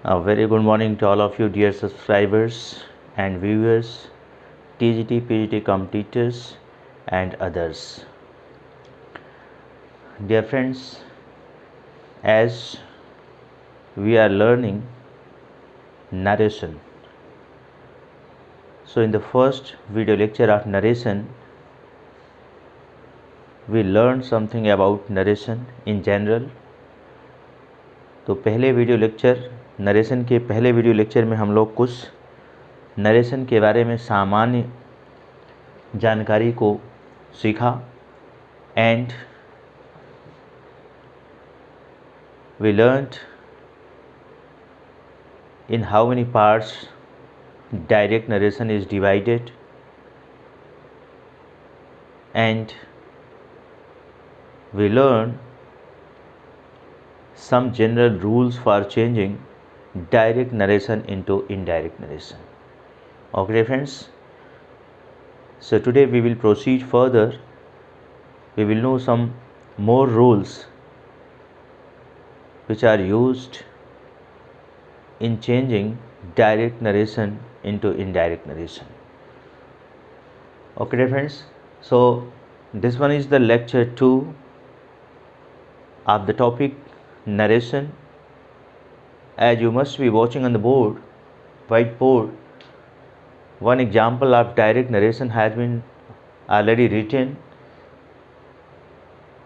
A very good morning to all of you, dear subscribers and viewers, TGT, PGT competitors, and others. Dear friends, as we are learning narration, so in the first video lecture of narration, we learned something about narration in general. तो पहले video lecture narration के पहले video lecture में हम लोग कुछ narration के बारे में सामान्य जानकारी को सीखा and we learned in how many parts direct narration is divided and we learn some general rules for changing direct narration into indirect narration. Okay friends, so today we will proceed further. We will know some more rules which are used in changing direct narration into indirect narration. Okay friends, so this one is the lecture 2 of the topic narration. As you must be watching on the whiteboard, one example of direct narration has been already written.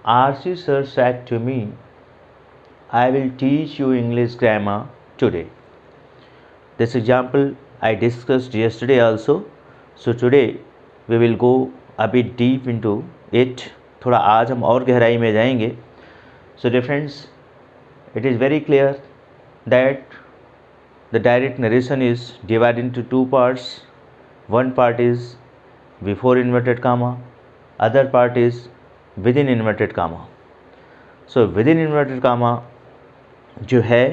RC sir said to me, I will teach you English grammar today. This example I discussed yesterday also. So today we will go a bit deep into it. थोड़ा आज हम और गहराई में जाएंगे. So dear friends, it is very clear that the direct narration is divided into two parts. One part is before inverted comma, other part is within inverted comma. So within inverted comma जो है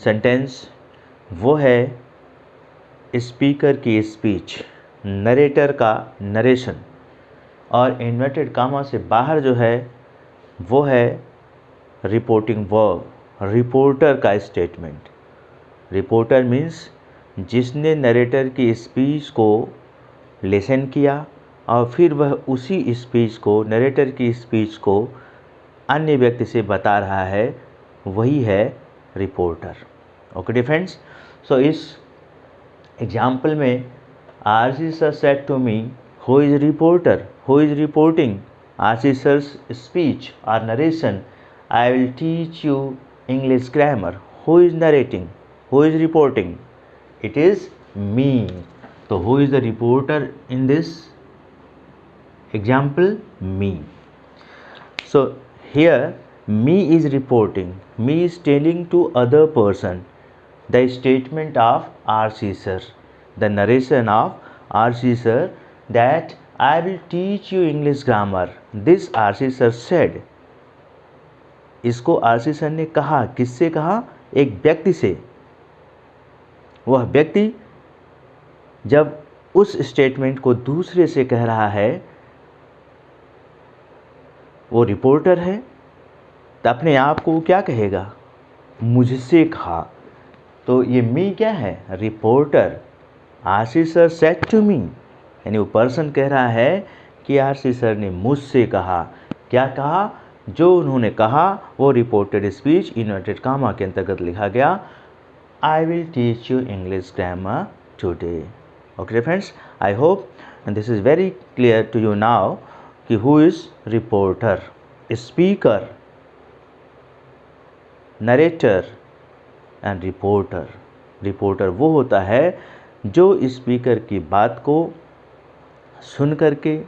sentence वो है speaker की speech, narrator का narration, और inverted comma से बाहर जो है वो है रिपोर्टिंग वर्ब, रिपोर्टर का स्टेटमेंट. रिपोर्टर मीन्स जिसने नरेटर की स्पीच को लिसन किया और फिर वह उसी स्पीच को, नरेटर की स्पीच को अन्य व्यक्ति से बता रहा है, वही है रिपोर्टर. ओके फ्रेंड्स, सो इस एग्जाम्पल में RC sir said to me, who is reporter, who is reporting RC sir's speech और narration. I will teach you English grammar. Who is narrating? Who is reporting? It is me. So who is the reporter in this example? Me. So here me is reporting. Me is telling to other person the statement of RC sir, the narration of RC sir that I will teach you English grammar. This RC sir said. इसको RC sir ने कहा, किससे कहा? एक व्यक्ति से. वह व्यक्ति जब उस स्टेटमेंट को दूसरे से कह रहा है, वो रिपोर्टर है, तो अपने आप को वो क्या कहेगा? मुझसे कहा. तो ये मी क्या है? Reporter. RC sir said to me, यानी वो पर्सन कह रहा है कि आरसी सर ने मुझसे कहा. क्या कहा? जो उन्होंने कहा वो रिपोर्टेड स्पीच इन्वर्टेड कामा के अंतर्गत लिखा गया. I will teach you English grammar today. Okay friends, I hope and this is very clear to you now कि who is reporter, speaker, narrator and reporter. Reporter वो होता है जो speaker की बात को सुन करके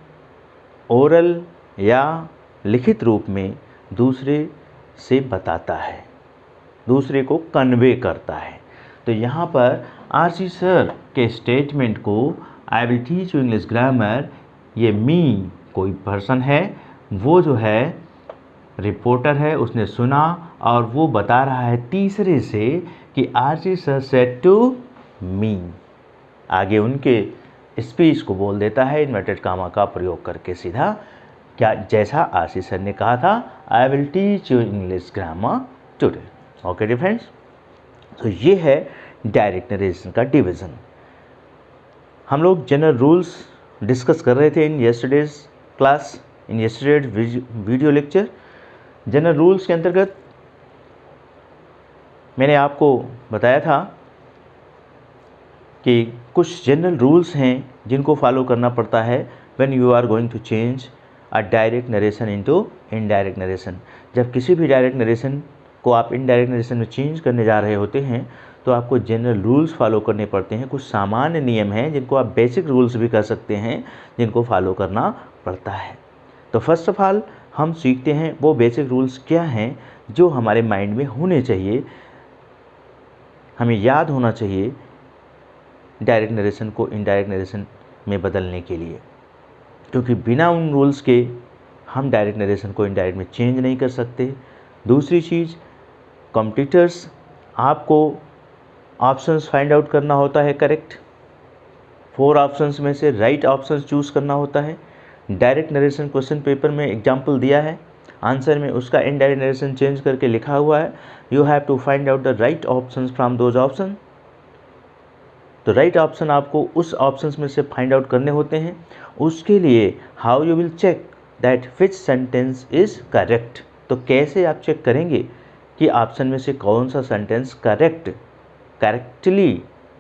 ओरल या लिखित रूप में दूसरे से बताता है, दूसरे को कन्वे करता है. तो यहाँ पर आरसी सर के स्टेटमेंट को आई will teach you English grammar, ये मी कोई पर्सन है, वो जो है रिपोर्टर है, उसने सुना और वो बता रहा है तीसरे से कि RC sir said to me. आगे उनके स्पीच को बोल देता है इन्वर्टेड कामा का प्रयोग करके सीधा, क्या जैसा आरसी सर ने कहा था, आई will teach you English grammar today. Okay friends, तो ये है डायरेक्ट नरेशन का डिवीज़न। हम लोग जनरल रूल्स डिस्कस कर रहे थे in yesterday's class, in yesterday's video lecture. General rules के अंतर्गत मैंने आपको बताया था कि कुछ जनरल रूल्स हैं जिनको फॉलो करना पड़ता है when you are going to change a direct narration into indirect narration. जब किसी भी डायरेक्ट नरेशन को आप इनडायरेक्ट नरेशन में चेंज करने जा रहे होते हैं तो आपको जनरल रूल्स फॉलो करने पड़ते हैं। कुछ सामान्य नियम हैं जिनको आप बेसिक रूल्स भी कर सकते हैं, जिनको फॉलो करना पड़ता है। तो फर्स्ट ऑफ ऑल हम सीखते हैं वो बेसिक रूल्स क्या हैं जो हमारे माइंड में होने चाहिए, हमें याद होना चाहिए डायरेक्ट नरेशन को इनडायरेक्ट नरेशन में बदलने के लिए, क्योंकि बिना उन रूल्स के हम डायरेक्ट नरेशन को इनडायरेक्ट में चेंज नहीं कर सकते। दूसरी चीज़, कॉम्पिटिटर्स आपको ऑप्शंस फाइंड आउट करना होता है करेक्ट, 4 ऑप्शंस में से राइट ऑप्शन चूज़ करना होता है। डायरेक्ट नरेशन क्वेश्चन पेपर में एग्जाम्पल दिया है, आंसर में उसका इनडायरेक्ट नरेशन चेंज करके लिखा हुआ है, you have to find out the right options from those option. तो राइट ऑप्शन आपको उस ऑप्शंस में से फाइंड आउट करने होते हैं। उसके लिए how you will check that which sentence is correct, तो कैसे आप चेक करेंगे कि ऑप्शन में से कौन सा सेंटेंस करेक्टली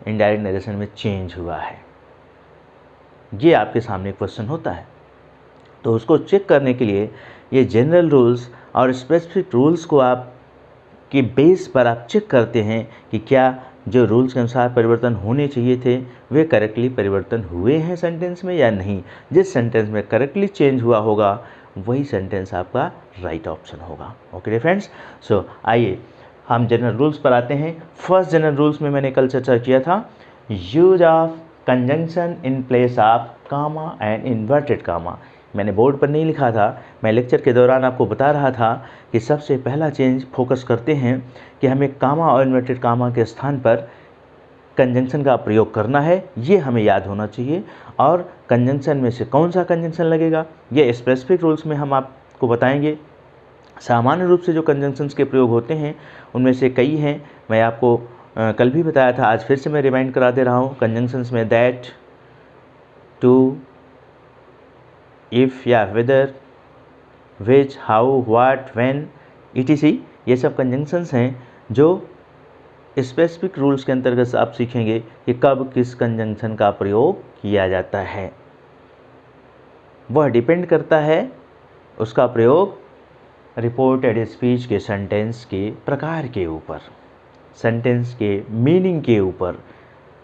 इनडायरेक्ट नरेशन में चेंज हुआ है। ये आपके सामने क्वेश्चन होता है। तो उसको चेक करने के लिए ये जनरल रूल्स और स्पेसिफिक रूल्स को आप के बेस पर आप चेक करते हैं कि क्या जो रूल्स के अनुसार परिवर्तन होने चाहिए थे वे करेक्टली परिवर्तन हुए हैं सेंटेंस में या नहीं। जिस सेंटेंस में करेक्टली चेंज हुआ होगा वही सेंटेंस आपका राइट ऑप्शन होगा। ओके फ्रेंड्स, सो आइए हम जनरल रूल्स पर आते हैं। फर्स्ट जनरल रूल्स में मैंने कल चर्चा किया था, use of conjunction in place of comma and inverted comma. मैंने बोर्ड पर नहीं लिखा था, मैं लेक्चर के दौरान आपको बता रहा था कि सबसे पहला चेंज फोकस करते हैं कि हमें कामा और इन्वर्टेड कामा के स्थान पर कंजंक्शन का प्रयोग करना है, ये हमें याद होना चाहिए। और कंजंक्शन में से कौन सा कंजंक्शन लगेगा ये स्पेसिफिक रूल्स में हम आपको बताएंगे। सामान्य रूप से जो कंजंक्शंस के प्रयोग होते हैं उनमें से कई हैं, मैं आपको कल भी बताया था, आज फिर से मैं रिमाइंड करा दे रहा हूँ। कंजंक्शंस में दैट, टू, इफ़ या whether, which, how, what, when, etc, ये सब कंजंक्शंस हैं जो स्पेसिफिक रूल्स के अंतर्गत आप सीखेंगे कि कब किस कंजंक्शन का प्रयोग किया जाता है। वह डिपेंड करता है उसका प्रयोग रिपोर्टेड स्पीच के सेंटेंस के प्रकार के ऊपर, सेंटेंस के मीनिंग के ऊपर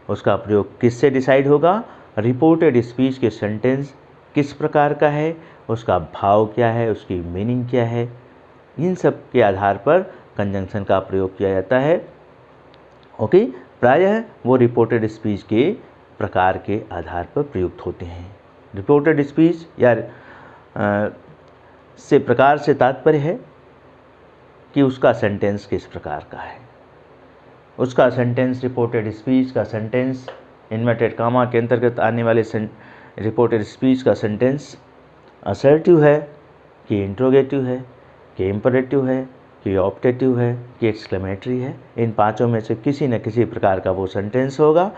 उसका प्रयोग किससे डिसाइड होगा। रिपोर्टेड स्पीच के सेंटेंस किस प्रकार का है, उसका भाव क्या है, उसकी मीनिंग क्या है, इन सब के आधार पर कंजंक्शन का प्रयोग किया जाता है। ओके, प्रायः वो रिपोर्टेड स्पीच के प्रकार के आधार पर प्रयुक्त होते हैं। रिपोर्टेड स्पीच या से प्रकार से तात्पर्य है कि उसका सेंटेंस किस प्रकार का है। उसका सेंटेंस, रिपोर्टेड स्पीच का सेंटेंस, इन्वर्टेड कामा के अंतर्गत आने वाले रिपोर्टेड स्पीच का सेंटेंस असर्टिव है कि इंट्रोगेटिव है कि इम्परेटिव है कि ऑप्टेटिव है कि एक्सक्लेमेटरी है। इन पांचों में से किसी न किसी प्रकार का वो सेंटेंस होगा।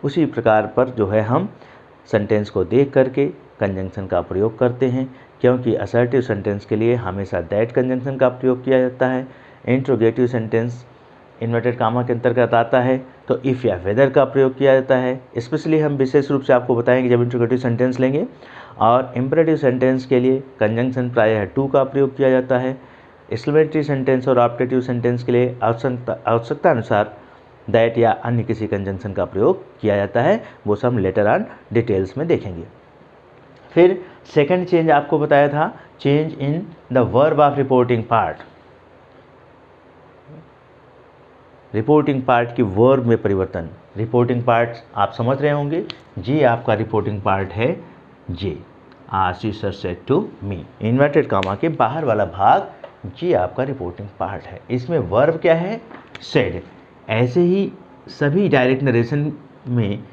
उसी प्रकार पर जो है हम सेंटेंस को देख करके कंजंक्शन का प्रयोग करते हैं, क्योंकि असर्टिव सेंटेंस के लिए हमेशा दैट कंजंक्शन का प्रयोग किया जाता है। इंट्रोगेटिव सेंटेंस इन्वर्टेड कामा के अंतर्गत आता है तो इफ़ या वेदर का प्रयोग किया जाता है। स्पेशली हम विशेष रूप से आपको बताएंगे जब इंट्रोगेटिव सेंटेंस लेंगे। और इम्परेटिव सेंटेंस के लिए कंजंक्शन प्रायः टू का प्रयोग किया जाता है। एक्सक्लेमेटरी सेंटेंस और ऑप्टेटिव सेंटेंस के लिए आवश्यकता अनुसार दैट या अन्य किसी कंजंक्शन का प्रयोग किया जाता है। वो सब लेटर ऑन डिटेल्स में देखेंगे। फिर सेकंड चेंज आपको बताया था, change in the verb of reporting part. Reporting part की वर्ब में परिवर्तन। रिपोर्टिंग पार्ट आप समझ रहे होंगे, ये आपका रिपोर्टिंग पार्ट है। ये Ashish said to me, inverted comma के बाहर वाला भाग, ये आपका रिपोर्टिंग पार्ट है। इसमें वर्ब क्या है, सेड। ऐसे ही सभी डायरेक्ट नरेशन में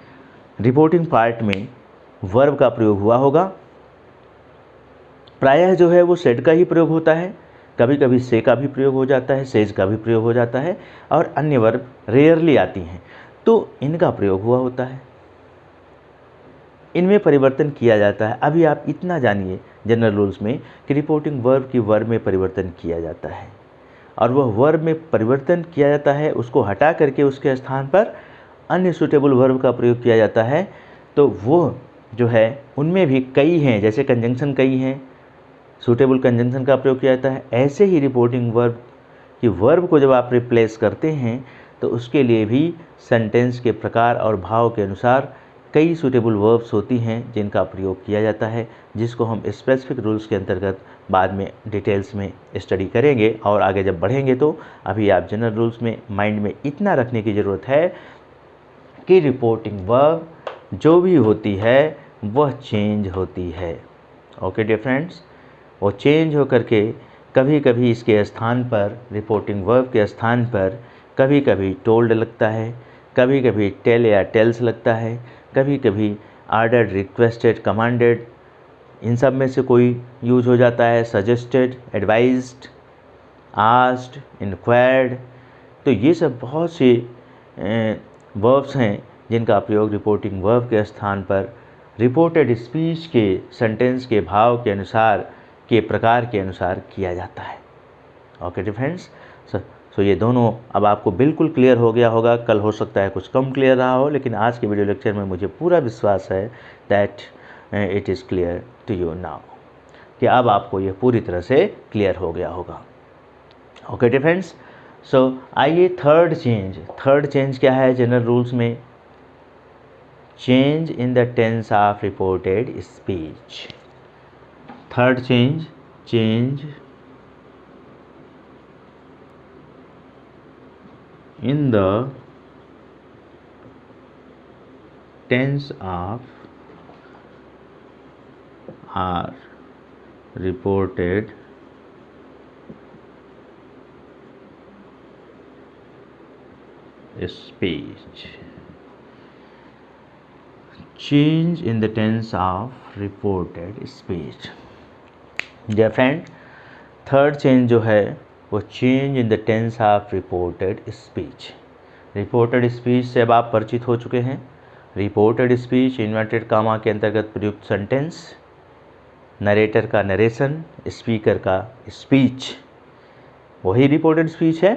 रिपोर्टिंग पार्ट में वर्ब का प्रयोग हुआ होगा। प्रायः जो है वो सेड का ही प्रयोग होता है। कभी कभी से का भी प्रयोग हो जाता है, सेज का भी प्रयोग हो जाता है, और अन्य वर्ब रेयरली आती हैं तो इनका प्रयोग हुआ होता है, इनमें परिवर्तन किया जाता है। अभी आप इतना जानिए जनरल रूल्स में कि रिपोर्टिंग वर्ब की वर्ब में परिवर्तन किया जाता है, और वह वर्ब में परिवर्तन किया जाता है उसको हटा करके उसके स्थान पर अन्य सूटेबल वर्ब का प्रयोग किया जाता है। तो वो जो है उनमें भी कई हैं, जैसे कंजंक्शन कई हैं, सूटेबल कंजंक्शन का प्रयोग किया जाता है। ऐसे ही रिपोर्टिंग वर्ब कि वर्ब को जब आप रिप्लेस करते हैं तो उसके लिए भी सेंटेंस के प्रकार और भाव के अनुसार कई सूटेबल वर्ब्स होती हैं जिनका प्रयोग किया जाता है, जिसको हम स्पेसिफिक रूल्स के अंतर्गत बाद में डिटेल्स में स्टडी करेंगे और आगे जब बढ़ेंगे। तो अभी आप जनरल रूल्स में माइंड में इतना रखने की ज़रूरत है कि रिपोर्टिंग वर्ब जो भी होती है वह चेंज होती है। ओके डियर फ्रेंड्स, वो चेंज हो करके कभी कभी इसके स्थान पर, रिपोर्टिंग वर्ब के स्थान पर कभी कभी टोल्ड लगता है, कभी कभी टेल या टेल्स लगता है, कभी कभी आर्डर्ड, रिक्वेस्टेड, कमांडेड, इन सब में से कोई यूज हो जाता है, सजेस्टेड, एडवाइज्ड, आस्क्ड, इंक्वायर्ड। तो ये सब बहुत से वर्ब्स हैं जिनका प्रयोग रिपोर्टिंग वर्ब के स्थान पर रिपोर्टेड स्पीच के सेंटेंस के भाव के अनुसार, के प्रकार के अनुसार किया जाता है। ओके डिफ्रेंड्स, सो ये दोनों अब आपको बिल्कुल क्लियर हो गया होगा। कल हो सकता है कुछ कम क्लियर रहा हो, लेकिन आज के वीडियो लेक्चर में मुझे पूरा विश्वास है that it is clear to you now, कि अब आपको ये पूरी तरह से क्लियर हो गया होगा। ओके डिफ्रेंड्स, सो आइए थर्ड चेंज क्या है जनरल रूल्स में? Change in the tense of reported speech. Third change in the tense of or reported speech. Change in the tense of reported speech. Dear friend, third change जो है वो change in the tense of reported speech. Reported speech से अब आप परिचित हो चुके हैं। रिपोर्टेड स्पीच इन्वर्टेड कामा के अंतर्गत प्रयुक्त सेंटेंस, नरेटर का नरेशन, स्पीकर का स्पीच, वही रिपोर्टेड स्पीच है।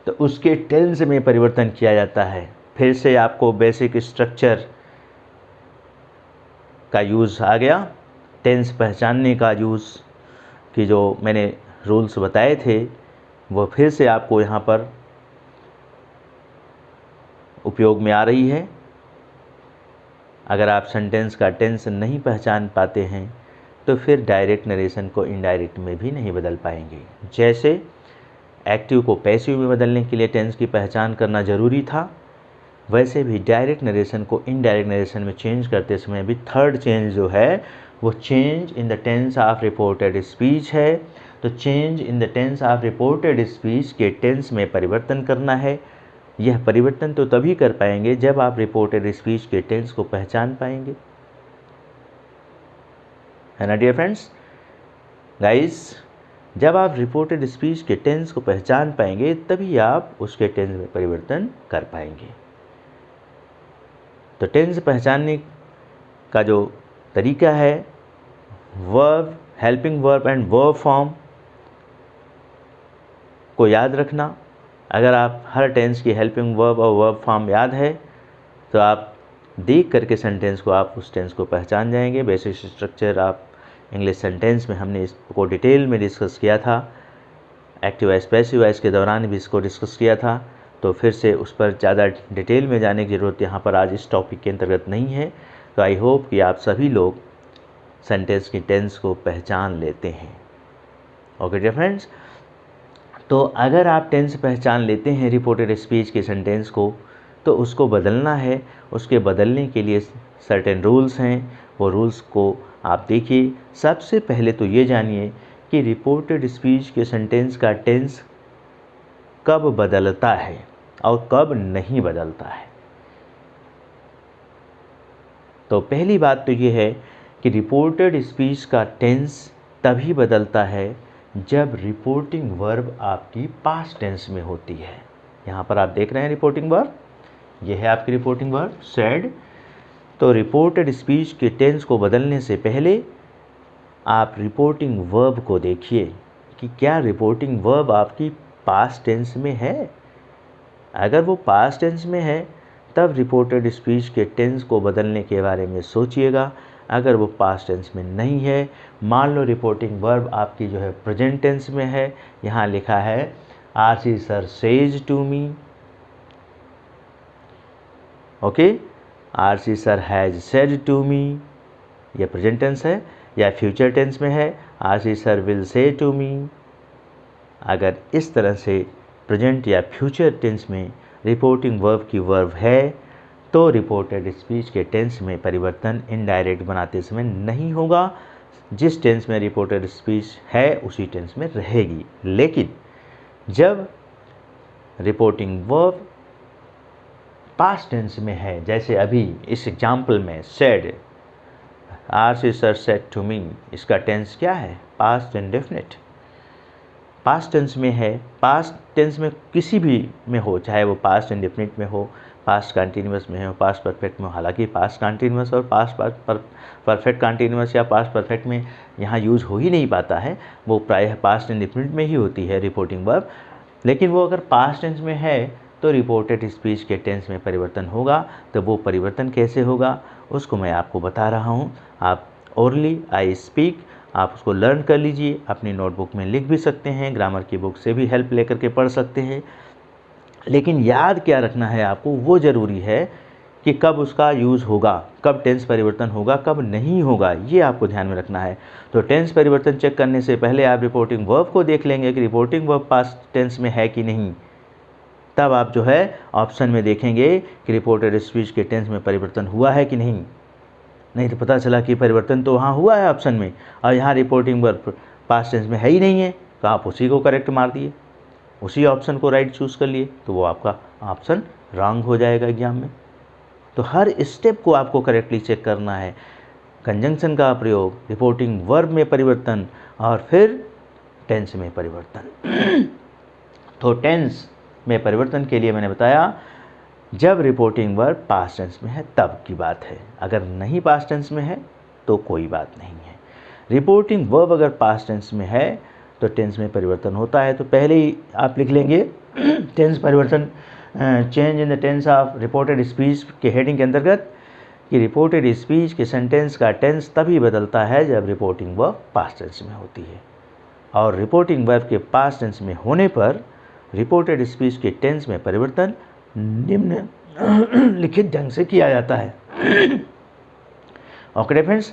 तो उसके टेंस में परिवर्तन किया जाता है। फिर से आपको बेसिक स्ट्रक्चर का यूज़ आ गया, टेंस पहचानने का यूज़ कि जो मैंने रूल्स बताए थे वो फिर से आपको यहाँ पर उपयोग में आ रही है। अगर आप सेंटेंस का टेंस नहीं पहचान पाते हैं तो फिर डायरेक्ट नरेशन को इनडायरेक्ट में भी नहीं बदल पाएंगे। जैसे एक्टिव को पैसिव में बदलने के लिए टेंस की पहचान करना ज़रूरी था, वैसे भी डायरेक्ट नरेशन को इनडायरेक्ट नरेशन में चेंज करते समय भी थर्ड चेंज जो है वो change in the tense of reported speech है। तो change in the tense of reported speech के टेंस में परिवर्तन करना है। यह परिवर्तन तो तभी कर पाएंगे जब आप रिपोर्टेड स्पीच के टेंस को पहचान पाएंगे, है ना डियर फ्रेंड्स? गाइस, जब आप रिपोर्टेड स्पीच के टेंस को पहचान पाएंगे तभी आप उसके टेंस में परिवर्तन कर पाएंगे। तो टेंस पहचानने का जो तरीका है, verb, helping verb and verb form को याद रखना। अगर आप हर टेंस की हेल्पिंग वर्ब और वर्ब फॉर्म याद है तो आप देख करके सेंटेंस को, आप उस टेंस को पहचान जाएंगे। बेसिक स्ट्रक्चर आप इंग्लिश सेंटेंस में हमने इसको डिटेल में डिस्कस किया था, एक्टिव वाइज पैसिव वाइज के दौरान भी इसको डिस्कस किया था। तो फिर से उस पर ज़्यादा डिटेल में जाने की ज़रूरत यहाँ पर आज इस टॉपिक के अंतर्गत नहीं है। तो आई होप कि आप सभी लोग सेंटेंस की टेंस को पहचान लेते हैं। ओके डियर फ्रेंड्स, तो अगर आप टेंस पहचान लेते हैं रिपोर्टेड स्पीच के सेंटेंस को, तो उसको बदलना है। उसके बदलने के लिए सर्टेन रूल्स हैं, वो रूल्स को आप देखिए। सबसे पहले तो ये जानिए कि रिपोर्टेड स्पीच के सेंटेंस का टेंस कब बदलता है और कब नहीं बदलता है। तो पहली बात तो ये है कि रिपोर्टेड स्पीच का टेंस तभी बदलता है जब रिपोर्टिंग वर्ब आपकी पास्ट टेंस में होती है। यहाँ पर आप देख रहे हैं रिपोर्टिंग वर्ब, ये है आपकी रिपोर्टिंग वर्ब सेड। तो रिपोर्टेड स्पीच के टेंस को बदलने से पहले आप रिपोर्टिंग वर्ब को देखिए कि क्या रिपोर्टिंग वर्ब आपकी पास्ट टेंस में है। अगर वो पास्ट टेंस में है तब रिपोर्टेड स्पीच के टेंस को बदलने के बारे में सोचिएगा। अगर वो पास्ट टेंस में नहीं है, मान लो रिपोर्टिंग वर्ब आपकी जो है प्रेजेंट टेंस में है, यहाँ लिखा है RC sir says to me, okay, RC sir has said to me, ये प्रेजेंट टेंस है, या फ्यूचर टेंस में है RC sir will say to me. अगर इस तरह से प्रेजेंट या फ्यूचर टेंस में रिपोर्टिंग वर्ब की वर्ब है तो रिपोर्टेड स्पीच के टेंस में परिवर्तन इनडायरेक्ट बनाते समय नहीं होगा। जिस टेंस में रिपोर्टेड स्पीच है उसी टेंस में रहेगी। लेकिन जब रिपोर्टिंग वर्ब पास्ट टेंस में है, जैसे अभी इस एग्जाम्पल में said, RC sir said to me, इसका टेंस क्या है? पास्ट इंडेफिनिट, पास्ट टेंस में है। पास्ट टेंस में किसी भी में हो, चाहे वो पास्ट इंडेफिनिट में हो, पास्ट कंटिन्यूअस में हो, पास्ट परफेक्ट में हो। हालांकि पास्ट कंटिन्यूअस और पास्ट परफेक्ट कंटिन्यूअस या पास्ट परफेक्ट में यहाँ यूज़ हो ही नहीं पाता है, वो प्रायः पास्ट इंडेफिनिट में ही होती है रिपोर्टिंग वर्ब। लेकिन वो अगर पास्ट टेंस में है तो रिपोर्टेड स्पीच के टेंस में परिवर्तन होगा। तो वो परिवर्तन कैसे होगा उसको मैं आपको बता रहा हूँ। आप ओरली आई स्पीक, आप उसको लर्न कर लीजिए, अपनी नोटबुक में लिख भी सकते हैं, ग्रामर की बुक से भी हेल्प लेकर के पढ़ सकते हैं। लेकिन याद क्या रखना है आपको, वो ज़रूरी है कि कब उसका यूज़ होगा, कब टेंस परिवर्तन होगा, कब नहीं होगा, ये आपको ध्यान में रखना है। तो टेंस परिवर्तन चेक करने से पहले आप रिपोर्टिंग वर्ब को देख लेंगे कि रिपोर्टिंग वर्ब पास्ट टेंस में है कि नहीं। तब आप जो है ऑप्शन में देखेंगे कि रिपोर्टेड स्पीच के टेंस में परिवर्तन हुआ है कि नहीं तो पता चला कि परिवर्तन तो वहाँ हुआ है ऑप्शन में और यहाँ रिपोर्टिंग वर्ब पास्ट टेंस में है ही नहीं है, तो आप उसी को करेक्ट मार दिए, उसी ऑप्शन को राइट चूज़ कर लिए, तो वो आपका ऑप्शन रॉन्ग हो जाएगा एग्जाम में। तो हर स्टेप को आपको करेक्टली चेक करना है। कंजंक्शन का प्रयोग, रिपोर्टिंग वर्ब में परिवर्तन और फिर टेंस में परिवर्तन। तो टेंस में परिवर्तन के लिए मैंने बताया जब रिपोर्टिंग वर्ब पास्ट टेंस में है तब की बात है, अगर नहीं पास्ट टेंस में है तो कोई बात नहीं है। रिपोर्टिंग वर्ब अगर पास्ट टेंस में है तो टेंस में परिवर्तन होता है। तो पहले ही आप लिख लेंगे टेंस परिवर्तन, change in the tense of reported speech के हेडिंग के अंतर्गत कि रिपोर्टेड स्पीच के सेंटेंस का टेंस तभी बदलता है जब रिपोर्टिंग वर्ब पास्ट टेंस में होती है, और रिपोर्टिंग वर्ब के पास्ट टेंस में होने पर रिपोर्टेड स्पीच के टेंस में परिवर्तन निम्नलिखित ढंग से किया जाता है। ओके फ्रेंड्स,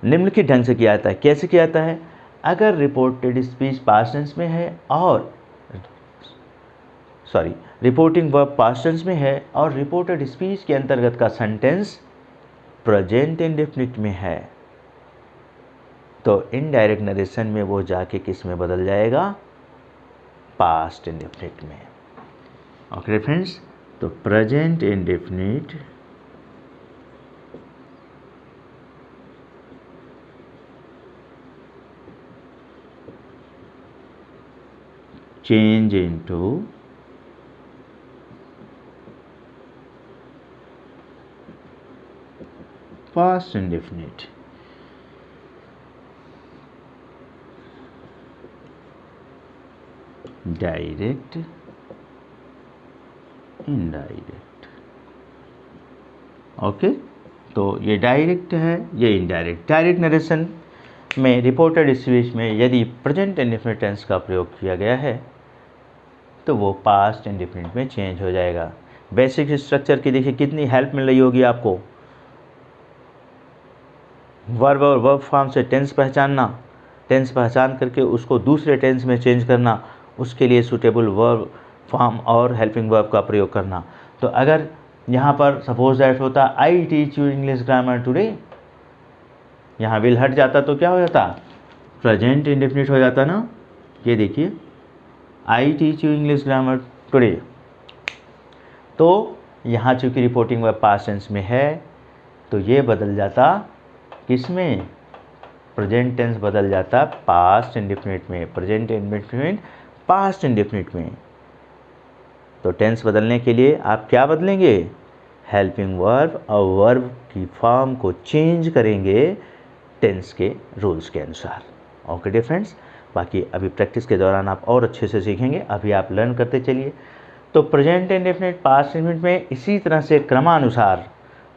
निम्नलिखित ढंग से किया जाता है। कैसे किया जाता है? अगर रिपोर्टेड स्पीच पास्ट टेंस में है और रिपोर्टिंग वर्ब पास्ट टेंस में है और रिपोर्टेड स्पीच के अंतर्गत का सेंटेंस प्रेजेंट इंडेफिनिट में है, तो इनडायरेक्ट नरेशन में वो जाके किस में बदल जाएगा? पास्ट इंडेफिनिट में। ओके फ्रेंड्स, तो present indefinite change into past indefinite. Direct, indirect. Okay, तो ये डायरेक्ट है, ये इनडायरेक्ट। डायरेक्ट नरेशन में रिपोर्टेड स्पीच में यदि प्रेजेंट इंडेफिनिट टेंस का प्रयोग किया गया है तो वो पास्ट इंडेफिनिट में चेंज हो जाएगा। बेसिक स्ट्रक्चर की देखिए कितनी हेल्प मिल रही होगी आपको। वर्ब और वर्ब फॉर्म से टेंस पहचानना, टेंस पहचान करके उसको दूसरे टेंस में चेंज करना, उसके लिए सूटेबल वर्ब फॉर्म और हेल्पिंग वर्ब का प्रयोग करना। तो अगर यहाँ पर सपोज दैट होता I teach you English grammar today, यहाँ विल हट जाता तो क्या हो जाता? प्रेजेंट इंडेफिनिट हो जाता ना। ये देखिए I teach you English grammar today, तो यहाँ चूँकि रिपोर्टिंग वर्ब पास्ट टेंस में है तो ये बदल जाता किस में? प्रेजेंट टेंस बदल जाता है पास्ट इंडेफिनिट में, प्रेजेंट इंडेफिनिट पास्ट इंडेफिनिट में। तो टेंस बदलने के लिए आप क्या बदलेंगे, हेल्पिंग वर्ब और वर्ब की फॉर्म को चेंज करेंगे टेंस के रूल्स के अनुसार। ओके डियर फ्रेंड्स, बाकी अभी प्रैक्टिस के दौरान आप और अच्छे से सीखेंगे, अभी आप लर्न करते चलिए। तो प्रेजेंट इंडेफिनिट पास्ट इंडेफिनिट में इसी तरह से क्रमानुसार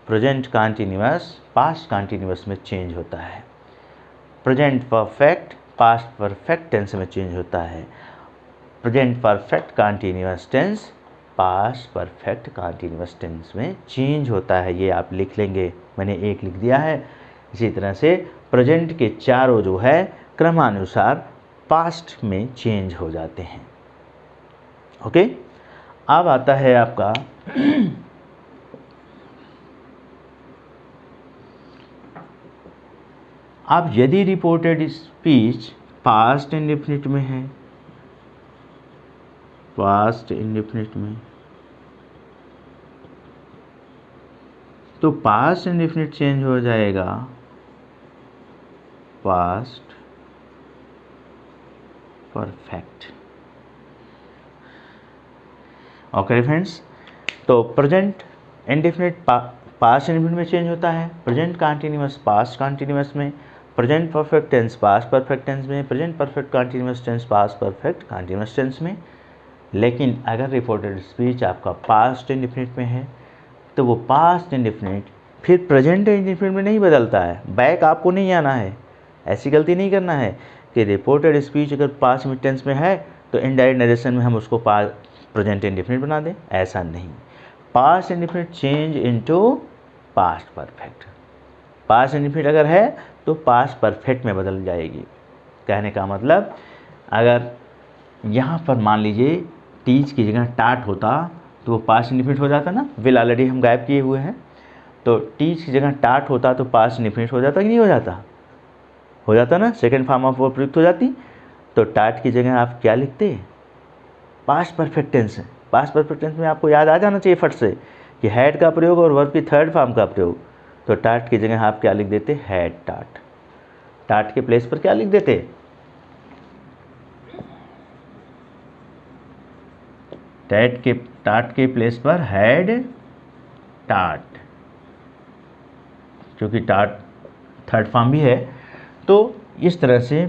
प्रेजेंट कंटीन्यूअस पास्ट कंटीन्यूअस में चेंज होता है, present perfect past perfect tense में चेंज होता है, present perfect continuous tense past perfect continuous tense में चेंज होता है। ये आप लिख लेंगे, मैंने एक लिख दिया है। इसी तरह से प्रेजेंट के चारों जो है क्रमानुसार पास्ट में चेंज हो जाते हैं। ओके, अब आता है आपका अब यदि रिपोर्टेड स्पीच पास्ट इंडेफिनिट में है, पास्ट इंडेफिनिट में, तो पास्ट इंडेफिनिट चेंज हो जाएगा पास्ट परफेक्ट। ओके फ्रेंड्स, तो प्रेजेंट इंडेफिनिट पास्ट इंडेफिनिट में चेंज होता है, प्रेजेंट कंटीन्यूअस पास्ट कंटीन्यूअस में, present perfect tense past perfect tense में, present perfect continuous tense past perfect continuous tense में। लेकिन अगर रिपोर्टेड स्पीच आपका पास्ट इंडेफिनिट में है तो वो पास्ट इंडेफिनिट फिर प्रेजेंट इंडेफिनिट में नहीं बदलता है, बैक आपको नहीं आना है। ऐसी गलती नहीं करना है कि रिपोर्टेड स्पीच अगर पास्ट टेंस में है तो इनडायरेक्ट नरेशन में हम उसको प्रेजेंट इंडेफिनिट बना दें, ऐसा नहीं। Past indefinite change into past perfect, past indefinite अगर है तो पास्ट परफेक्ट में बदल जाएगी। कहने का मतलब, अगर यहाँ पर मान लीजिए टीच की जगह टाट होता तो वो पास्ट इंडेफिनिट हो जाता ना, विल ऑलरेडी हम गायब किए हुए हैं, तो टीच की जगह टाट होता तो पास्ट इंडेफिनिट हो जाता कि नहीं हो जाता, हो जाता ना, सेकंड फॉर्म ऑफ वर्ब प्रयुक्त हो जाती। तो टाट की जगह आप क्या लिखते, पास्ट परफेक्ट टेंस है। पास्ट परफेक्ट टेंस में आपको याद आ जाना चाहिए फट से कि हैड का प्रयोग और वर्ब की थर्ड फॉर्म का प्रयोग। तो टाट की जगह आप क्या लिख देते, हैड टाट। टाट के प्लेस पर क्या लिख देते, टाट के प्लेस पर हैड टाट, क्योंकि टाट थर्ड फॉर्म भी है। तो इस तरह से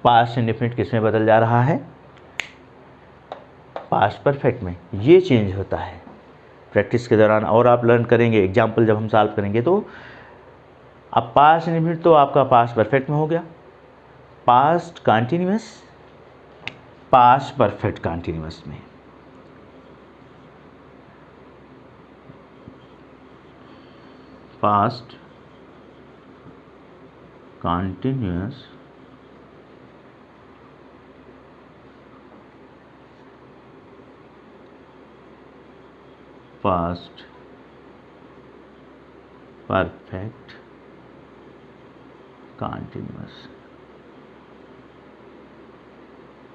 पास्ट इंडेफिनिट किस में बदल जा रहा है, पास्ट परफेक्ट में। ये चेंज होता है। प्रैक्टिस के दौरान और आप लर्न करेंगे, एग्जाम्पल जब हम सॉल्व करेंगे तो अब पास्ट इंडेफिनिट तो आपका पास्ट परफेक्ट में हो गया, past continuous past perfect continuous में, past continuous past perfect continuous.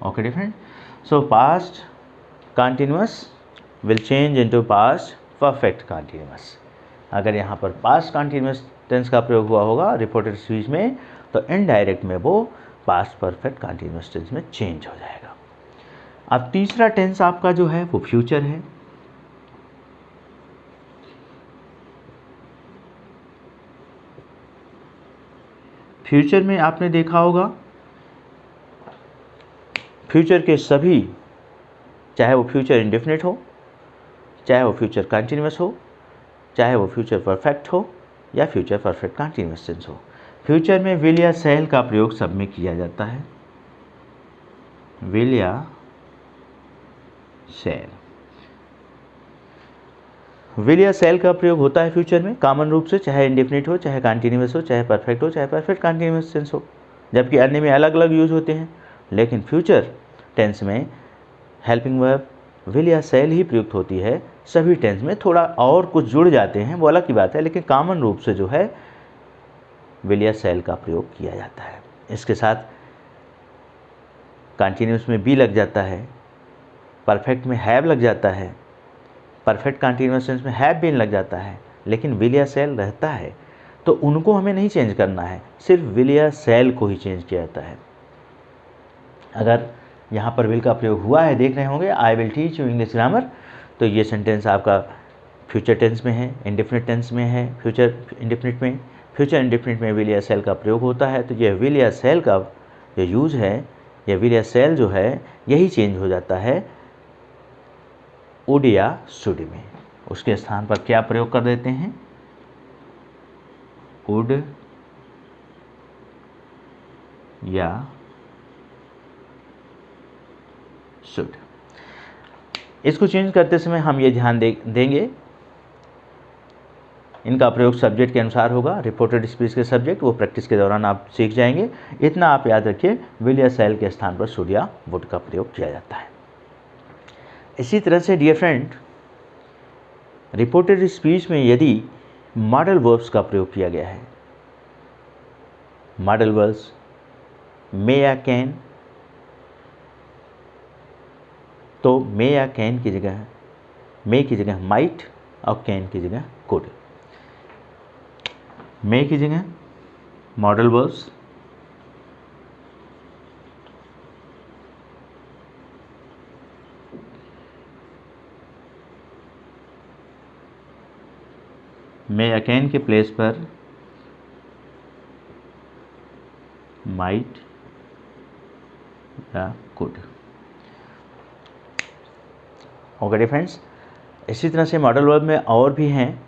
Okay different, so past continuous will change into past perfect continuous। अगर यहाँ पर past continuous टेंस का प्रयोग हुआ होगा रिपोर्टेड स्पीच में तो इनडायरेक्ट में वो past perfect continuous टेंस में चेंज हो जाएगा। अब तीसरा टेंस आपका जो है वो फ्यूचर है। फ्यूचर में आपने देखा होगा फ्यूचर के सभी, चाहे वो फ्यूचर इंडेफिनिट हो, चाहे वो फ्यूचर कंटीन्यूअस हो, चाहे वो फ्यूचर परफेक्ट हो या फ्यूचर परफेक्ट कंटीन्यूअस टेंस हो, फ्यूचर में विल या शैल का प्रयोग सब में किया जाता है। विल या शैल, विल या शैल का प्रयोग होता है फ्यूचर में कॉमन रूप से, चाहे इंडेफिनिट हो, चाहे कंटीन्यूअस हो, चाहे परफेक्ट हो, चाहे परफेक्ट कंटीन्यूअस टेंस हो, जबकि अन्य में अलग अलग यूज होते हैं। लेकिन फ्यूचर टेंस में हेल्पिंग वर्ब विल या शैल ही प्रयुक्त होती है। सभी टेंस में थोड़ा और कुछ जुड़ जाते हैं, वो अलग की बात है, लेकिन कॉमन रूप से जो है विल या शैल का प्रयोग किया जाता है। इसके साथ कंटीन्यूअस में बी लग जाता है, परफेक्ट में हैव लग जाता है, परफेक्ट कंटीन्यूअस टेंस में हैव बीन लग जाता है, लेकिन विल या शैल रहता है। तो उनको हमें नहीं चेंज करना है, सिर्फ विल या शैल को ही चेंज किया जाता है। अगर यहाँ पर विल का प्रयोग हुआ है, देख रहे होंगे, आई will teach you English grammar, तो ये सेंटेंस आपका फ्यूचर टेंस में है, इंडेफिनिट टेंस में है, फ्यूचर इंडेफिनिट में विल या शैल का प्रयोग होता है। तो ये विल या शैल का जो यूज है, या विल या शैल जो है, यही चेंज हो जाता है वुड या शुड में। उसके स्थान पर क्या प्रयोग कर देते हैं, वुड या शुड। इसको चेंज करते समय हम ये ध्यान देंगे, इनका प्रयोग सब्जेक्ट के अनुसार होगा। रिपोर्टेड स्पीच के सब्जेक्ट वो प्रैक्टिस के दौरान आप सीख जाएंगे। इतना आप याद रखिए, विल या शैल के स्थान पर शुड या वुड का प्रयोग किया जाता है। इसी तरह से डियर फ्रेंड, रिपोर्टेड स्पीच में यदि मॉडल वर्ब्स का प्रयोग किया गया है, मॉडल वर्ब्स मे या कैन, तो मे या कैन की जगह, मे की जगह माइट और कैन की जगह कुड। मे की जगह मॉडल वर्ब्स, मे या कैन के प्लेस पर माइट या कुड। ओके फ्रेंड्स, इसी तरह से मॉडल वर्ब में और भी हैं।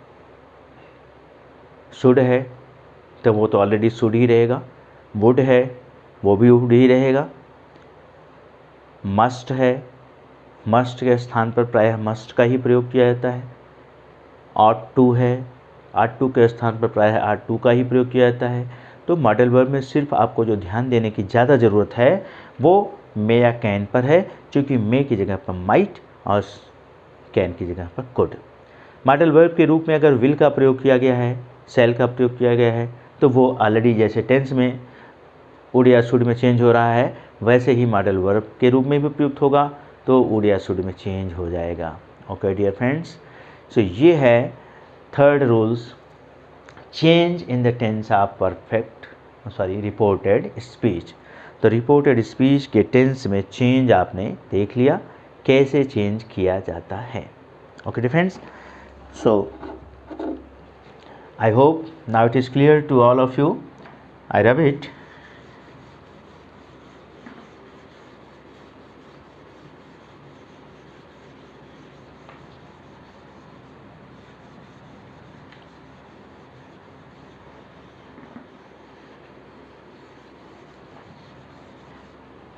शुड है तो वो तो ऑलरेडी शुड ही रहेगा, वुड है वो भी वुड ही रहेगा, मस्ट है, मस्ट के स्थान पर प्रायः मस्ट का ही प्रयोग किया जाता है, ऑट टू है, ऑट टू के स्थान पर प्रायः ऑट टू का ही प्रयोग किया जाता है। तो मॉडल वर्ब में सिर्फ आपको जो ध्यान देने की ज़्यादा ज़रूरत है वो मे या कैन पर है, क्योंकि मे की जगह पर माइट और कैन की जगह पर कुड। मॉडल वर्ब के रूप में अगर विल का प्रयोग किया गया है, शैल का प्रयोग किया गया है, तो वो ऑलरेडी जैसे टेंस में वुड या शुड में चेंज हो रहा है, वैसे ही मॉडल वर्ब के रूप में भी प्रयुक्त होगा, तो वुड या शुड में चेंज हो जाएगा। ओके डियर फ्रेंड्स, सो ये है third rules, change in the tense of reported speech. तो रिपोर्टेड स्पीच के टेंस में चेंज आपने देख लिया, कैसे चेंज किया जाता है। Okay dear friends, so I hope now it is clear to all of you. I rub it.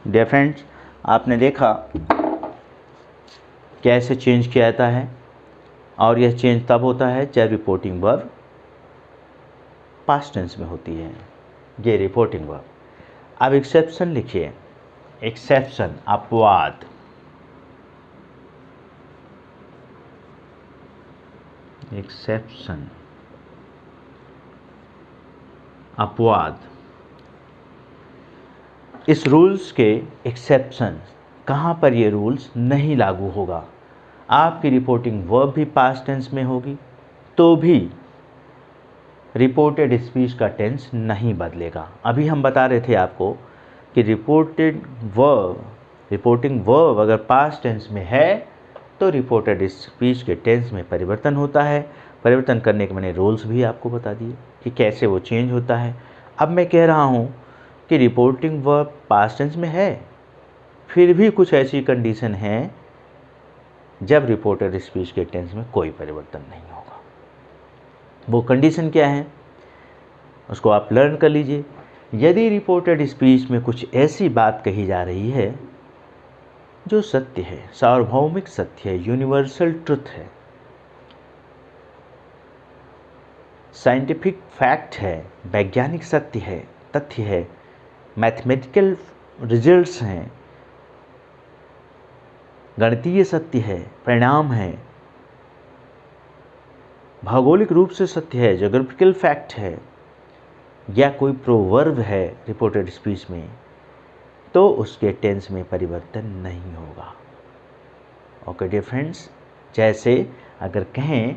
Dear friends, आपने देखा कैसे चेंज किया जाता है, और यह चेंज तब होता है जब रिपोर्टिंग वर्ब पास्ट टेंस में होती है, ये रिपोर्टिंग वर्ब। अब एक्सेप्शन लिखिए, एक्सेप्शन अपवाद, एक्सेप्शन अपवाद। इस रूल्स के एक्सेप्शन कहाँ पर ये रूल्स नहीं लागू होगा, आपकी रिपोर्टिंग वर्ब भी पास्ट टेंस में होगी तो भी रिपोर्टेड स्पीच का टेंस नहीं बदलेगा। अभी हम बता रहे थे आपको कि रिपोर्टिंग वर्ब अगर पास्ट टेंस में है तो रिपोर्टेड स्पीच के टेंस में परिवर्तन होता है। परिवर्तन करने के मैंने रूल्स भी आपको बता दिए कि कैसे वो चेंज होता है। अब मैं कह रहा हूँ कि रिपोर्टिंग वर्ब पास्ट टेंस में है, फिर भी कुछ ऐसी कंडीशन है जब रिपोर्टेड स्पीच के टेंस में कोई परिवर्तन नहीं होगा। वो कंडीशन क्या है उसको आप लर्न कर लीजिए। यदि रिपोर्टेड स्पीच में कुछ ऐसी बात कही जा रही है जो सत्य है, सार्वभौमिक सत्य है, यूनिवर्सल ट्रुथ है, साइंटिफिक फैक्ट है, वैज्ञानिक सत्य है, तथ्य है, मैथमेटिकल रिजल्ट्स हैं, गणितीय सत्य है, परिणाम है, भौगोलिक रूप से सत्य है, ज्योग्राफिकल फैक्ट है, या कोई प्रोवर्ब है रिपोर्टेड स्पीच में, तो उसके टेंस में परिवर्तन नहीं होगा। ओके डियर फ्रेंड्स, जैसे अगर कहें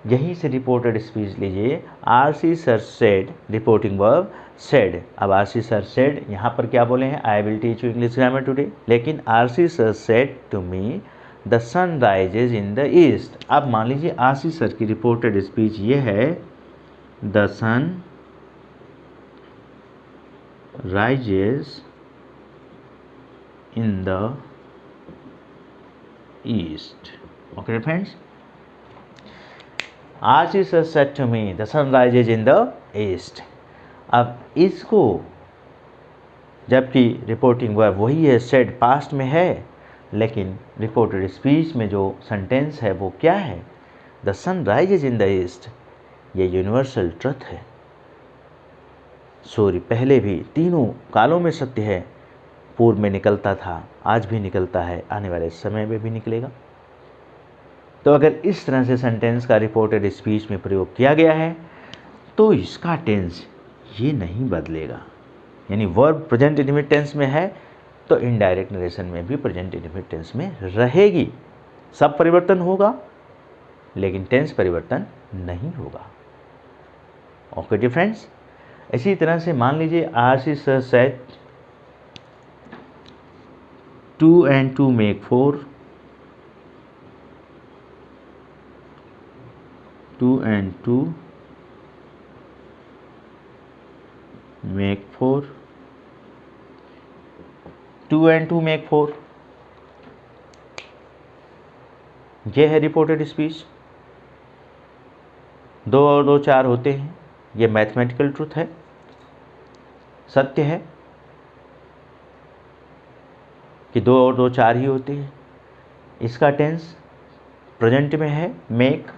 यहीं से रिपोर्टेड स्पीच लीजिए। RC sir said, reporting verb said. अब आरसी सर सेड यहाँ पर क्या बोले हैं, I will teach you English grammar today, लेकिन RC sir said to me the sun rises in the east. अब मान लीजिए आरसी सर की रिपोर्टेड स्पीच ये है, the sun rises in the east. Okay friends, RC sir said to me the sun rises in the east. अब इसको, जबकि reporting verb वही है, सेड पास्ट में है, लेकिन रिपोर्टेड स्पीच में जो सेंटेंस है वो क्या है, the sun rises in the east. ये यूनिवर्सल ट्रुथ है। सूर्य पहले भी तीनों कालों में सत्य है, पूर्व में निकलता था, आज भी निकलता है, आने वाले समय में भी निकलेगा। तो अगर इस तरह से सेंटेंस का रिपोर्टेड स्पीच में प्रयोग किया गया है तो इसका टेंस ये नहीं बदलेगा। यानी वर्ब प्रेजेंट इंडेफिनिट टेंस में है तो इनडायरेक्ट नरेशन में भी प्रेजेंट इंडेफिनिट टेंस में रहेगी। सब परिवर्तन होगा लेकिन टेंस परिवर्तन नहीं होगा। ओके डियर फ्रेंड्स, इसी तरह से मान लीजिए RC sir said 2 and 2 make 4, 2 and 2 make 4, 2 and 2 make 4। यह है रिपोर्टेड स्पीच। 2 और 2 4 होते हैं, यह मैथमेटिकल ट्रुथ है, सत्य है कि 2 और 2 4 ही होते हैं। इसका टेंस प्रेजेंट में है, make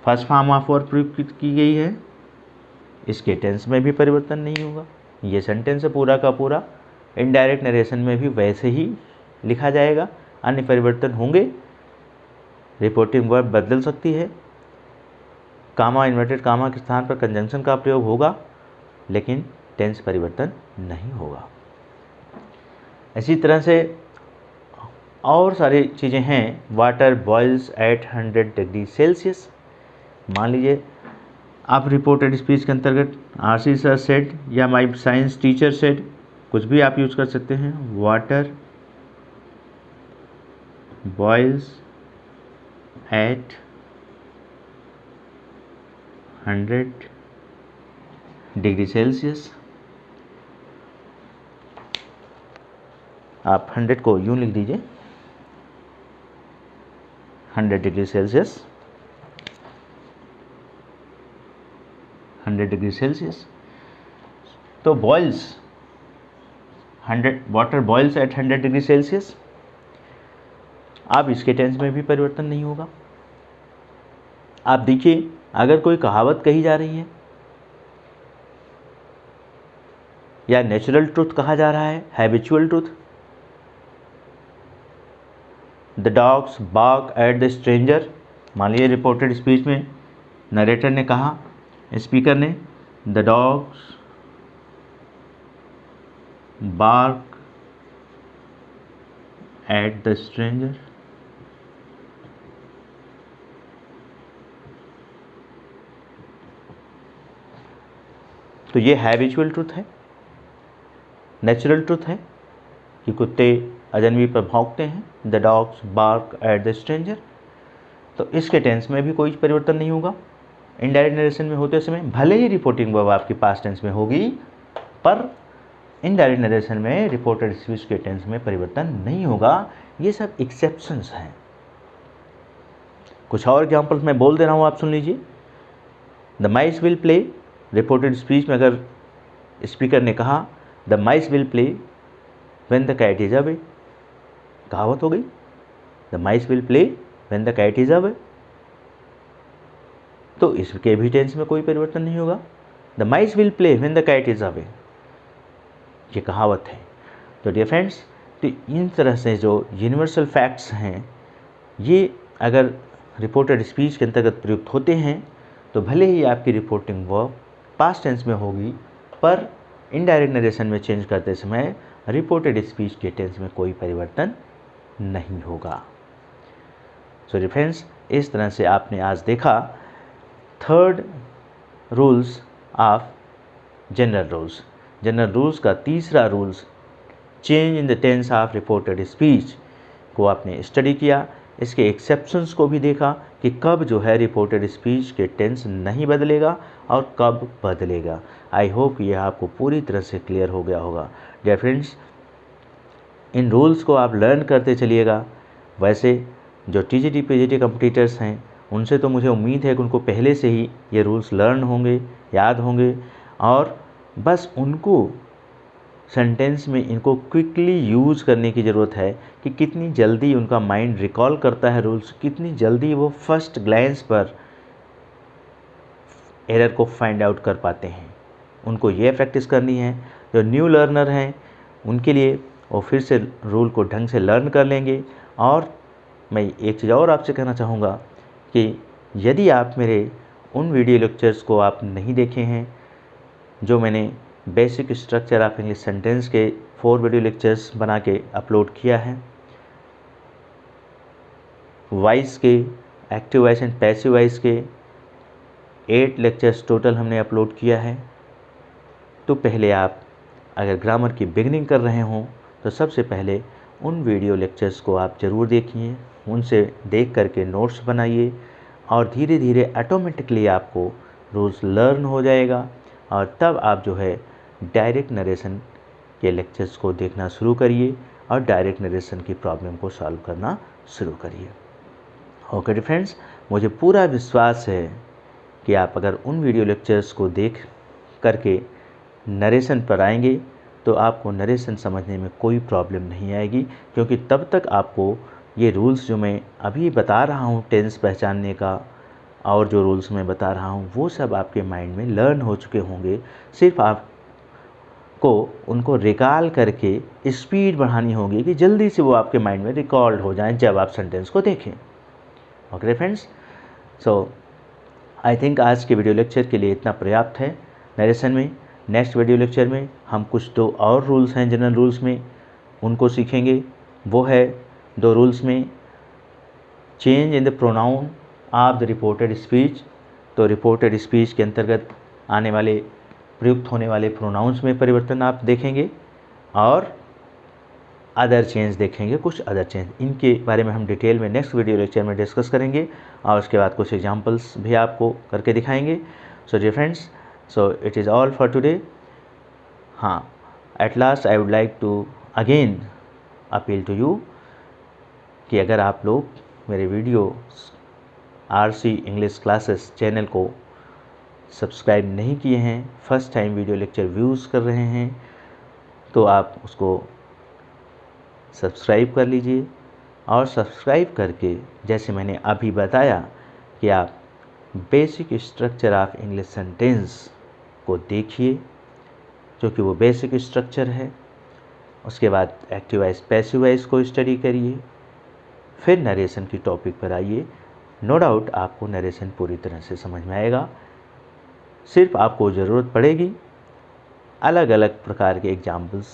first form of verb प्रयुक्त की गई है, इसके टेंस में भी परिवर्तन नहीं होगा। ये सेंटेंस है पूरा का पूरा, इनडायरेक्ट नरेशन में भी वैसे ही लिखा जाएगा, अन्य परिवर्तन होंगे। रिपोर्टिंग वर्ब बदल सकती है, कामा इन्वर्टेड कामा के स्थान पर कंजंक्शन का प्रयोग होगा, लेकिन टेंस परिवर्तन नहीं होगा। इसी तरह से और सारी चीज़ें हैं। Water boils at 100 degree Celsius. मान लीजिए आप रिपोर्टेड स्पीच के अंतर्गत आरसी सर सेड या माय साइंस टीचर सेड, कुछ भी आप यूज़ कर सकते हैं। Water boils at 100 degree Celsius. आप 100 को यूँ लिख दीजिए, 100 डिग्री सेल्सियस, 100 डिग्री सेल्सियस। तो boils 100, water boils at 100 degree Celsius. अब इसके टेंस में भी परिवर्तन नहीं होगा। आप देखिए, अगर कोई कहावत कही जा रही है या नेचुरल ट्रुथ कहा जा रहा है, habitual truth, the dogs bark at the stranger. मान लीजिए रिपोर्टेड स्पीच में नरेटर ने कहा, स्पीकर ने, the dogs bark at the stranger. तो ये हैबिचुअल ट्रुथ है, नेचुरल ट्रुथ है कि कुत्ते अजनबी पर भौंकते हैं, the dogs bark at the stranger. तो इसके टेंस में भी कोई परिवर्तन नहीं होगा। इनडायरेक्ट नरेशन में होते समय भले ही रिपोर्टिंग वर्ब आपकी पास्ट टेंस में होगी, पर इनडायरेक्ट नरेशन में रिपोर्टेड स्पीच के टेंस में परिवर्तन नहीं होगा। ये सब एक्सेप्शंस हैं। कुछ और एग्जाम्पल्स मैं बोल दे रहा हूँ, आप सुन लीजिए। The mice will play, reported speech में अगर स्पीकर ने कहा the mice will play when the cat is away, कहावत हो गई, the mice will play when the cat is away. तो इसके भी टेंस में कोई परिवर्तन नहीं होगा। The mice will play when the cat is away, ये कहावत है। तो डियर फ्रेंड्स, तो इन तरह से जो यूनिवर्सल फैक्ट्स हैं, ये अगर रिपोर्टेड स्पीच के अंतर्गत प्रयुक्त होते हैं तो भले ही आपकी रिपोर्टिंग वर्ब पास्ट टेंस में होगी, पर इनडायरेक्ट नरेशन में चेंज करते समय रिपोर्टेड स्पीच के टेंस में कोई परिवर्तन नहीं होगा। सो डियर फ्रेंड्स, इस तरह से आपने आज देखा third rules of general rules. General rules का तीसरा rules change in the tense of reported speech को आपने स्टडी किया। इसके एक्सेप्शंस को भी देखा कि कब जो है रिपोर्टेड स्पीच के टेंस नहीं बदलेगा और कब बदलेगा। आई होप ये आपको पूरी तरह से क्लियर हो गया होगा। डियर फ्रेंड्स, इन रूल्स को आप लर्न करते चलिएगा। वैसे जो टीजीटी पीजीटी कॉम्पिटिटर्स हैं उनसे तो मुझे उम्मीद है कि उनको पहले से ही ये रूल्स लर्न होंगे, याद होंगे, और बस उनको सेंटेंस में इनको क्विकली यूज़ करने की ज़रूरत है कि कितनी जल्दी उनका माइंड रिकॉल करता है रूल्स, कितनी जल्दी वो फर्स्ट ग्लैंस पर एरर को फाइंड आउट कर पाते हैं। उनको ये प्रैक्टिस करनी है। जो न्यू लर्नर हैं उनके लिए वो फिर से रूल को ढंग से लर्न कर लेंगे। और मैं एक चीज़ और आपसे कहना चाहूँगा कि यदि आप मेरे उन वीडियो लेक्चर्स को आप नहीं देखे हैं जो मैंने basic structure of English sentence के 4 वीडियो लेक्चर्स बना के अपलोड किया है, वॉइस के, active voice and passive voice के 8 लेक्चर्स टोटल हमने अपलोड किया है, तो पहले आप अगर ग्रामर की बिगनिंग कर रहे हों तो सबसे पहले उन वीडियो लेक्चर्स को आप ज़रूर देखिए, उनसे देख करके नोट्स बनाइए और धीरे धीरे ऑटोमेटिकली आपको रूल्स लर्न हो जाएगा। और तब आप जो है डायरेक्ट नरेशन के लेक्चर्स को देखना शुरू करिए और डायरेक्ट नरेशन की प्रॉब्लम को सॉल्व करना शुरू करिए। ओके फ्रेंड्स, मुझे पूरा विश्वास है कि आप अगर उन वीडियो लेक्चर्स को देख करके नरेशन पर आएंगे तो आपको नरेशन समझने में कोई प्रॉब्लम नहीं आएगी, क्योंकि तब तक आपको ये रूल्स जो मैं अभी बता रहा हूँ टेंस पहचानने का और जो रूल्स मैं बता रहा हूँ वो सब आपके माइंड में लर्न हो चुके होंगे। सिर्फ आपको उनको रिकॉल करके स्पीड बढ़ानी होगी कि जल्दी से वो आपके माइंड में रिकॉल्ड हो जाएं जब आप सेंटेंस को देखें। Okay friends, so I think आज के वीडियो लेक्चर के लिए इतना पर्याप्त है नरेशन में। नेक्स्ट वीडियो लेक्चर में हम कुछ 2 और रूल्स हैं जनरल रूल्स में, उनको सीखेंगे। वो है 2 रूल्स में change in the pronoun of the reported speech. तो रिपोर्टेड स्पीच के अंतर्गत आने वाले प्रयुक्त होने वाले प्रोनाउंस में परिवर्तन आप देखेंगे और अदर चेंज देखेंगे, कुछ अदर चेंज। इनके बारे में हम डिटेल में नेक्स्ट वीडियो लेक्चर में डिस्कस करेंगे और उसके बाद कुछ एग्जांपल्स भी आपको करके दिखाएंगे। So dear friends, so it is all for today. हाँ, at last I would like to again appeal to you कि अगर आप लोग मेरे video RC English classes channel को सब्सक्राइब नहीं किए हैं, first time video lecture views कर रहे हैं, तो आप उसको सब्सक्राइब कर लीजिए। और सब्सक्राइब करके जैसे मैंने अभी बताया कि आप basic structure of English sentence को देखिए, जो कि वो बेसिक स्ट्रक्चर है। उसके बाद एक्टिव वॉइस पैसिव वॉइस को स्टडी करिए, फिर नरेशन की टॉपिक पर आइए। नो डाउट आपको नरेशन पूरी तरह से समझ में आएगा। सिर्फ आपको ज़रूरत पड़ेगी अलग अलग प्रकार के एग्जाम्पल्स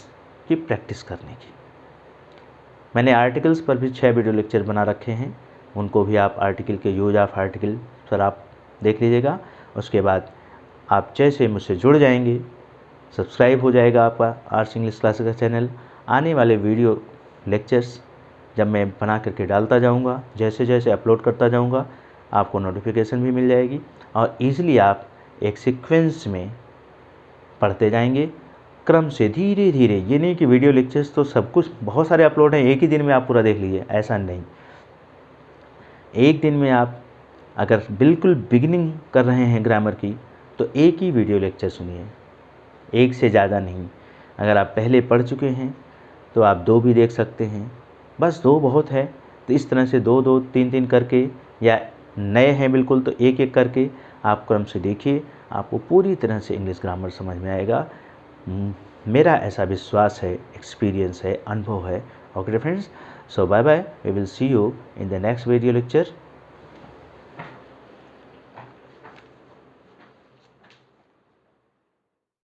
की प्रैक्टिस करने की। मैंने आर्टिकल्स पर भी 6 वीडियो लेक्चर बना रखे हैं, उनको भी आप आर्टिकल के यूज ऑफ आर्टिकल पर आप देख लीजिएगा। उसके बाद आप जैसे मुझसे जुड़ जाएंगे, सब्सक्राइब हो जाएगा आपका आर्ट्स इंग्लिश क्लासेस का चैनल। आने वाले वीडियो लेक्चर्स जब मैं बना करके डालता जाऊंगा, जैसे जैसे अपलोड करता जाऊंगा, आपको नोटिफिकेशन भी मिल जाएगी और ईज़िली आप एक सीक्वेंस में पढ़ते जाएंगे क्रम से, धीरे धीरे। ये नहीं कि वीडियो लेक्चर्स तो सब कुछ बहुत सारे अपलोड हैं, एक ही दिन में आप पूरा देख लीजिए, ऐसा नहीं। एक दिन में आप अगर बिल्कुल बिगिनिंग कर रहे हैं ग्रामर की तो एक ही वीडियो लेक्चर सुनिए, एक से ज़्यादा नहीं। अगर आप पहले पढ़ चुके हैं तो आप 2 भी देख सकते हैं, बस 2 बहुत है। तो इस तरह से 2-2, 3-3 करके, या नए हैं बिल्कुल तो 1-1 करके आप क्रम से देखिए, आपको पूरी तरह से इंग्लिश ग्रामर समझ में आएगा। मेरा ऐसा विश्वास है, एक्सपीरियंस है, अनुभव है। Okay friends, so bye bye, we will see you in the next video lecture.